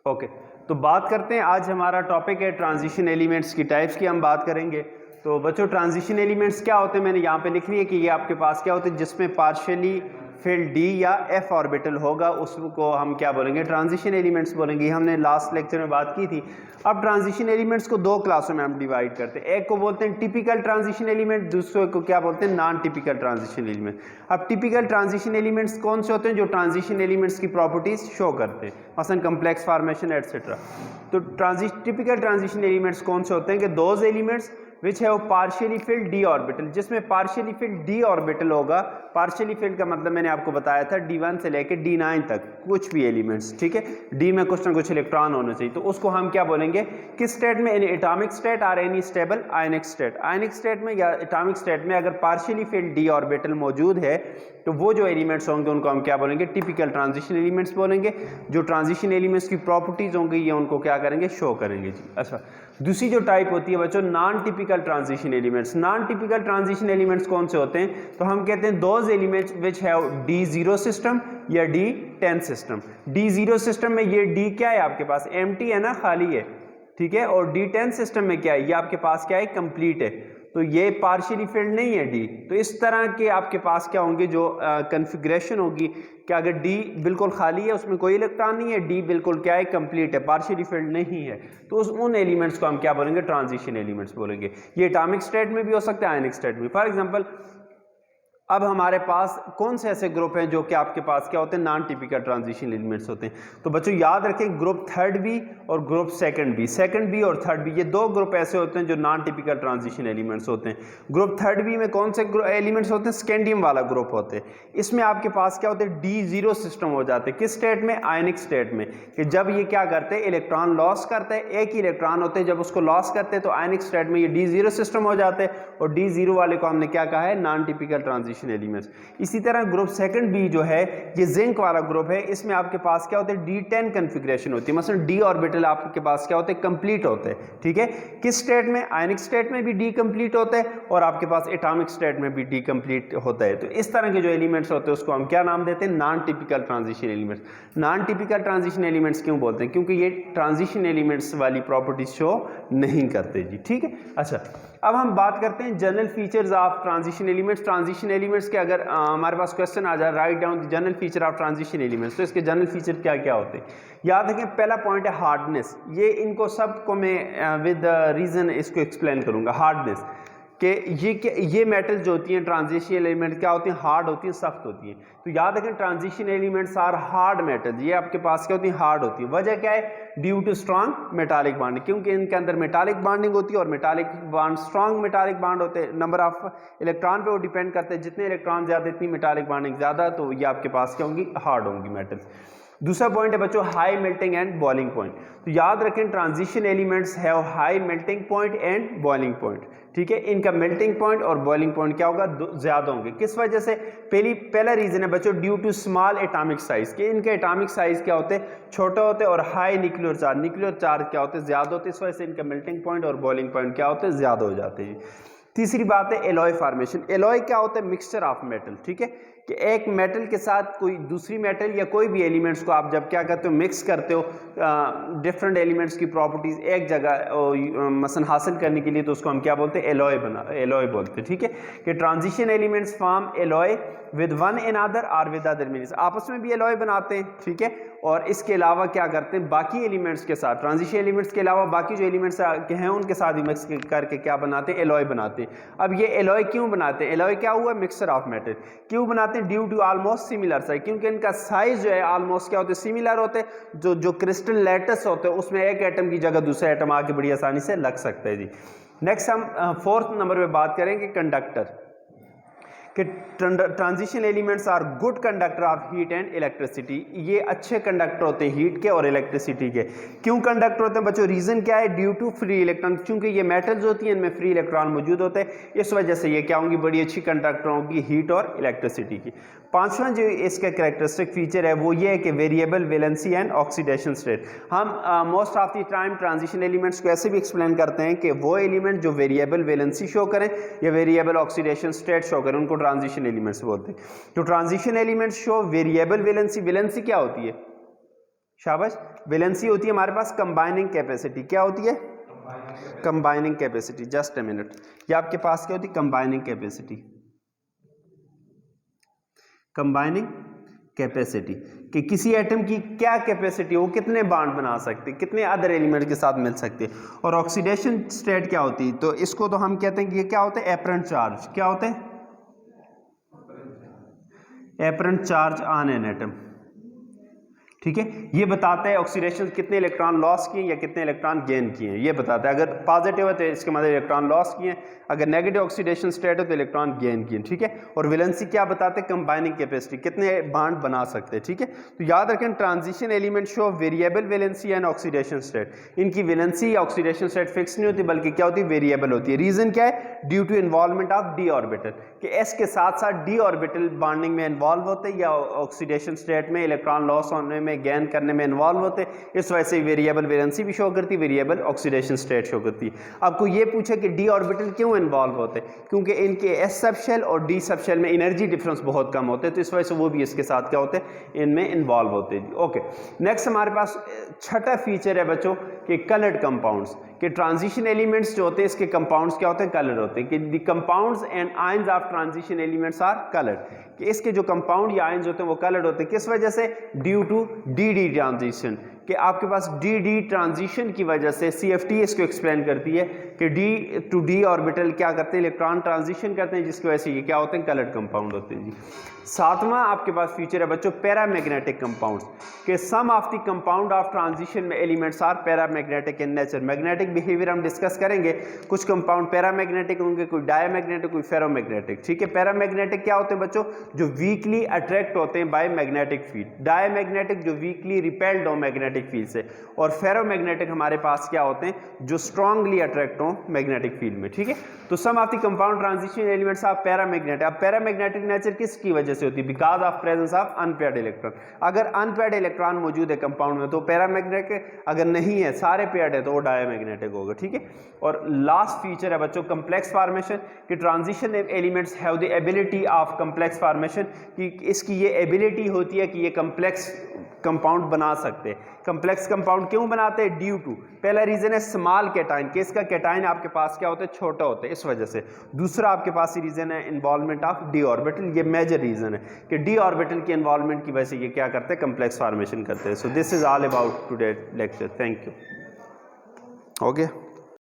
Okay, तो बात करते हैं। आज हमारा टॉपिक है ट्रांजिशन एलिमेंट्स की टाइप्स की हम बात करेंगे। तो बच्चों ट्रांजिशन एलिमेंट्स क्या होते हैं मैंने यहाँ पे लिख लिया कि ये आपके पास क्या होते हैं जिसमें पार्शियली फिल्ड डी या एफ ऑर्बिटल होगा उसको हम क्या बोलेंगे, ट्रांजिशन एलिमेंट्स बोलेंगे। हमने लास्ट लेक्चर में बात की थी। अब ट्रांजिशन एलिमेंट्स को दो क्लासों में हम डिवाइड करते हैं। एक को बोलते हैं टिपिकल ट्रांजिशन एलिमेंट, दूसरे को क्या बोलते हैं, नॉन टिपिकल ट्रांजिशन एलिमेंट। अब टिपिकल ट्रांजिशन एलिमेंट्स कौन से होते हैं? जो ट्रांजिशन एलिमेंट्स की प्रॉपर्टीज शो करते हैं, मसलन कम्प्लेक्स फॉर्मेशन एटसेट्रा। तो टिपिकल ट्रांजिशन एलिमेंट्स कौन से होते हैं कि दोज एलिमेंट्स विच है पार्शियली फिल्ड डी ऑर्बिटल, जिसमें पार्शियली फिल्ड डी ऑर्बिटल होगा। पार्शियली फिल्ड का मतलब मैंने आपको बताया था D1 से लेकर D9 तक कुछ भी एलिमेंट्स, ठीक है, डी में कुछ ना कुछ इलेक्ट्रॉन होने चाहिए। तो उसको हम क्या बोलेंगे, किस स्टेट में, एटॉमिक स्टेट और एनी स्टेबल आयनिक स्टेट। आयनिक स्टेट में या एटॉमिक स्टेट में अगर पार्शियली फिल्ड डी ऑर्बिटल मौजूद है तो वो जो एलिमेंट्स होंगे उनको हम क्या बोलेंगे, टिपिकल ट्रांजिशन एलिमेंट्स बोलेंगे। जो ट्रांजिशन एलिमेंट्स की प्रॉपर्टीज होंगी ये उनको क्या करेंगे, शो करेंगे जी। अच्छा, दूसरी जो टाइप होती है बच्चों non typical transition elements. Non typical transition elements कौन से होते हैं? तो हम कहते हैं those elements which have D0 system या D10 सिस्टम। D0 सिस्टम में ये D क्या है आपके पास, एम्प्टी है ना, खाली है, ठीक है। और D10 सिस्टम में क्या है, ये आपके पास क्या है, कंप्लीट है। तो ये पार्शियली फिल्ड नहीं है D। तो इस तरह के आपके पास क्या होंगे, जो कन्फिग्रेशन होगी कि अगर D बिल्कुल खाली है, उसमें कोई इलेक्ट्रॉन नहीं है, D बिल्कुल क्या है, कंप्लीट है, पार्शियली फिल्ड नहीं है, तो उन एलिमेंट्स को हम क्या बोलेंगे, ट्रांजिशन एलिमेंट्स बोलेंगे। ये एटॉमिक स्टेट में भी हो सकता है, आयनिक स्टेट में। फॉर एग्जांपल अब हमारे पास कौन से ऐसे ग्रुप हैं जो कि आपके पास क्या होते हैं, नॉन टिपिकल ट्रांजिशन एलिमेंट्स होते हैं। तो बच्चों याद रखें, ग्रुप थर्ड बी और group second B, second B और थर्ड बी, ये दो ग्रुप ऐसे होते हैं जो नॉन टिपिकल ट्रांजिशन एलिमेंट्स होते हैं। ग्रुप थर्ड बी में कौन से एलिमेंट्स होते हैं, स्कैंडियम वाला ग्रुप होते हैं। इसमें आपके पास क्या होते हैं, D0 सिस्टम हो जाते हैं। किस स्टेट में, आयनिक स्टेट में, कि जब ये क्या करते हैं, इलेक्ट्रॉन लॉस करते हैं, एक ही इलेक्ट्रॉन होते हैं, जब उसको लॉस करते हैं तो आयनिक स्टेट में ये D0 सिस्टम हो जाते हैं। और D0 वाले को हमने क्या कहा है, नॉन टिपिकल ट्रांजिशन एलिमेंट्स। इसी तरह ग्रुप सेकंड बी जो है ये जिंक वाला ग्रुप है, इसमें आपके पास क्या होते हैं, D10 कन्फिग्रेशन होती है। मतलब D ऑर्बिटल आपके पास क्या होते हैं, कंप्लीट होते हैं, ठीक है। किस स्टेट में, आयनिक स्टेट में भी D कंप्लीट होता है और आपके पास एटॉमिक स्टेट में भी D कंप्लीट होता है। तो इस तरह के जो एलिमेंट्स होते हैं उसको हम क्या नाम देते हैं, non typical transition elements. Non typical transition elements क्यों बोलते हैं, क्योंकि ये ट्रांजिशन एलिमेंट्स वाली प्रॉपर्टीज शो नहीं करते जी, ठीक है। अच्छा, अब हम बात करते हैं general features of transition elements. Transition elements के अगर हमारे पास क्वेश्चन आ जाए, write down the general feature of transition elements, तो इसके जनरल फीचर क्या क्या होते हैं याद रखें। पहला पॉइंट है हार्डनेस। ये इनको सबको मैं विद रीजन इसको एक्सप्लेन करूंगा। हार्डनेस कि ये मेटल्स जो होती हैं ट्रांजिशन एलिमेंट क्या होती हैं, हार्ड होती हैं, सख्त होती हैं। तो याद रखें transition elements are hard metals. ये आपके पास क्या होती हैं, हार्ड होती है। वजह क्या है, due to strong metallic bonding, क्योंकि इनके अंदर मेटालिक बॉन्डिंग होती है और metallic bond, strong metallic bond होते हैं। नंबर ऑफ इलेक्ट्रॉन पे वो डिपेंड करते हैं, जितने इलेक्ट्रॉन ज्यादा इतनी मेटालिक बॉन्डिंग ज्यादा, तो ये आपके पास क्या होंगी, हार्ड होंगी मेटल्स। दूसरा पॉइंट है बच्चों high melting and boiling point. तो याद रखें transition elements have high melting point and boiling point, ठीक है। इनका मेल्टिंग पॉइंट और बॉइलिंग पॉइंट क्या होगा, ज्यादा होंगे। किस वजह से, पहला रीजन है बच्चों due to small atomic size, के इनके एटॉमिक साइज क्या होते हैं, छोटे होते हैं, और हाई न्यूक्लियर चार्ज क्या होते हैं, ज्यादा होते हैं। इस वजह से इनका मेल्टिंग पॉइंट और बॉइलिंग पॉइंट क्या होते हैं, ज्यादा हो जाते हैं। तीसरी बात है एलॉय फॉर्मेशन। एलॉय क्या होता है, मिक्सचर ऑफ मेटल, ठीक है, कि एक मेटल के साथ कोई दूसरी मेटल या कोई भी एलिमेंट्स को आप जब क्या करते हो, मिक्स करते हो डिफरेंट एलिमेंट्स की प्रॉपर्टीज एक जगह मसलन हासिल करने के लिए, तो उसको हम क्या बोलते हैं, एलॉय बोलते हैं, ठीक है। कि transition elements form alloy with one another और विद अदर मींस, आपस में भी एलॉय बनाते हैं, ठीक है। और इसके अलावा क्या करते हैं, बाकी एलिमेंट्स के साथ, ट्रांजिशन एलिमेंट्स के अलावा बाकी जो एलिमेंट्स हैं उनके साथ भी मिक्स करके क्या बनाते हैं, एलॉय बनाते हैं। अब ये एलॉय क्यों बनाते हैं, एलॉय क्या हुआ, मिक्सचर ऑफ मेटल क्यों बनाते हैं, due to almost similar size, क्योंकि इनका साइज जो है ऑलमोस्ट क्या होते हैं, सिमिलर होते हैं। जो क्रिस्टल लैटिस होते हैं उसमें एक एटम की जगह दूसरा एटम आके बड़ी आसानी से लग सकता है जी। नेक्स्ट हम फोर्थ नंबर पे बात करेंगे कंडक्टर, कि transition elements are good conductor of heat and electricity. ये अच्छे कंडक्टर होते हैं हीट के और इलेक्ट्रिसिटी के। क्यों कंडक्टर होते हैं बच्चों, रीजन क्या है, ड्यू टू फ्री इलेक्ट्रॉन, क्योंकि ये मेटल्स होती हैं इनमें फ्री इलेक्ट्रॉन मौजूद होते हैं, इस वजह से ये क्या होंगी, बड़ी अच्छी कंडक्टर होंगी हीट और इलेक्ट्रिसिटी की। पांचवा जो इसका कैरेक्टरिस्टिक फीचर है वो ये है कि variable valency and oxidation state. हम most of the time transition elements को ऐसे भी एक्सप्लेन करते हैं कि वो एलिमेंट जो वेरिएबल वैलेंसी शो करें या वेरिएबल ऑक्सीडेशन स्टेट शो करें उनको ट्रांजिशन एलिमेंट्स बोलते हैं। तो transition elements show variable valency. Valency क्या होती है, शाबाश। वैलेंसी होती है हमारे पास कंबाइनिंग कैपेसिटी। क्या होती है? Combining capacity. Just a minute, ये आपके पास क्या होती है? Combining capacity. कंबाइनिंग कैपेसिटी कि किसी एटम की क्या कैपेसिटी हो, कितने बॉन्ड बना सकते, कितने अदर एलिमेंट के साथ मिल सकते। और ऑक्सीडेशन स्टेट क्या होती है? तो इसको तो हम कहते हैं कि ये क्या होता है? Apparent charge. क्या होते हैं? Apparent charge on an atom. ठीक है, ये बताता है ऑक्सीडेशन कितने इलेक्ट्रॉन लॉस किए या कितने इलेक्ट्रॉन गेन किए, ये बताता है। अगर पॉजिटिव है तो इसके मतलब इलेक्ट्रॉन लॉस किए, अगर नेगेटिव ऑक्सीडेशन स्टेट है तो इलेक्ट्रॉन गेन किए। ठीक है, और वैलेंसी क्या बताते हैं? कंबाइनिंग कैपेसिटी, कितने बॉन्ड बना सकते हैं। ठीक है, तो याद रखें transition element show variable valency and oxidation state. इनकी वैलेंसी या ऑक्सीडेशन स्टेट फिक्स नहीं होती, बल्कि क्या होती है? वेरिएबल होती है। रीजन क्या है? Due to involvement of D orbital, कि एस के साथ साथ डी ऑर्बिटल बॉन्डिंग में इन्वॉल्व होते हैं या ऑक्सीडेशन स्टेट में इलेक्ट्रॉन लॉस होने में, गेन करने में इन्वॉल्व होते हैं। इस वजह से वेरिएबल वैलेंसी भी शो करती है, वेरिएबल ऑक्सीडेशन स्टेट शो करती है। आपको ये पूछे कि डी ऑर्बिटल क्यों इन्वॉल्व होते हैं? क्योंकि इनके एस सब शेल और डी सब शेल में एनर्जी डिफरेंस बहुत कम होते हैं, तो इस वजह से वो भी इसके साथ क्या होते हैं? इनमें इन्वॉल्व होते हैं। ओके, नेक्स्ट हमारे पास छठा फीचर है बच्चों कि कलर्ड कंपाउंड्स, कि ट्रांजिशन एलिमेंट्स जो होते हैं इसके कंपाउंड्स क्या होते हैं? कलर होते हैं। कि the compounds and ions of transition elements are coloured, कि इसके जो कंपाउंड या आयंस होते हैं वो कलर्ड होते हैं। किस वजह से? Due to D D transition, कि आपके पास डी डी ट्रांजिशन की वजह से CFT इसको एक्सप्लेन करती है कि डी टू डी ऑर्बिटल क्या करते हैं? इलेक्ट्रॉन ट्रांजिशन करते हैं, जिसकी वजह से ये क्या होते हैं? कलर्ड कंपाउंड होते हैं जी। सातवां आपके पास फीचर है बच्चों पैरामैग्नेटिक कंपाउंड्स, के some of the compound of transition में elements are paramagnetic in nature. Magnetic behaviour हम डिस्कस करेंगे, कुछ कंपाउंड पैरामैग्नेटिक होंगे, कोई डायमैग्नेटिक, कोई फेरोमैग्नेटिक। ठीक है, पैरामैग्नेटिक क्या होते हैं बच्चों? जो वीकली अट्रैक्ट होते हैं बाय मैग्नेटिक फील्ड। डायमैग्नेटिक जो वीकली रिपेल्ड हो मैग्नेटिक फील्ड से, और फेरोमैग्नेटिक हमारे पास क्या होते हैं? जो स्ट्रांगली अट्रैक्ट हो मैग्नेटिक फील्ड में। ठीक है, तो some of the compound transition elements are paramagnetic. अब पैरामैग्नेटिक नेचर किसकी वजह से होती है? Because of presence of unpaired electron. अगर अनपेयर्ड इलेक्ट्रॉन मौजूद है कंपाउंड में तो पैरामैग्नेटिक, अगर नहीं है, सारे पेयर्ड है, तो वो डायमैग्नेटिक होगा। ठीक है, और लास्ट फीचर है बच्चों कम्प्लेक्स फॉर्मेशन, कि transition elements have the ability of complex formation, कि इसकी ये एबिलिटी होती है कि ये कम्प्लेक्स कंपाउंड बना सकते हैं। कम्प्लेक्स कंपाउंड क्यों बनाते हैं? ड्यू टू, पहला रीजन है स्मॉल कैटाइन, कि इसका कैटाइन आपके पास क्या होता है? छोटा होता है, इस वजह से। दूसरा आपके पास रीजन है इन्वॉल्वमेंट ऑफ डी ऑर्बिटल, ये मेजर रीजन है कि डी ऑर्बिटल के इन्वॉल्वमेंट की वजह से ये क्या करते हैं? कम्प्लेक्स फॉर्मेशन करते हैं। So this is all about today lecture. Thank you. Okay.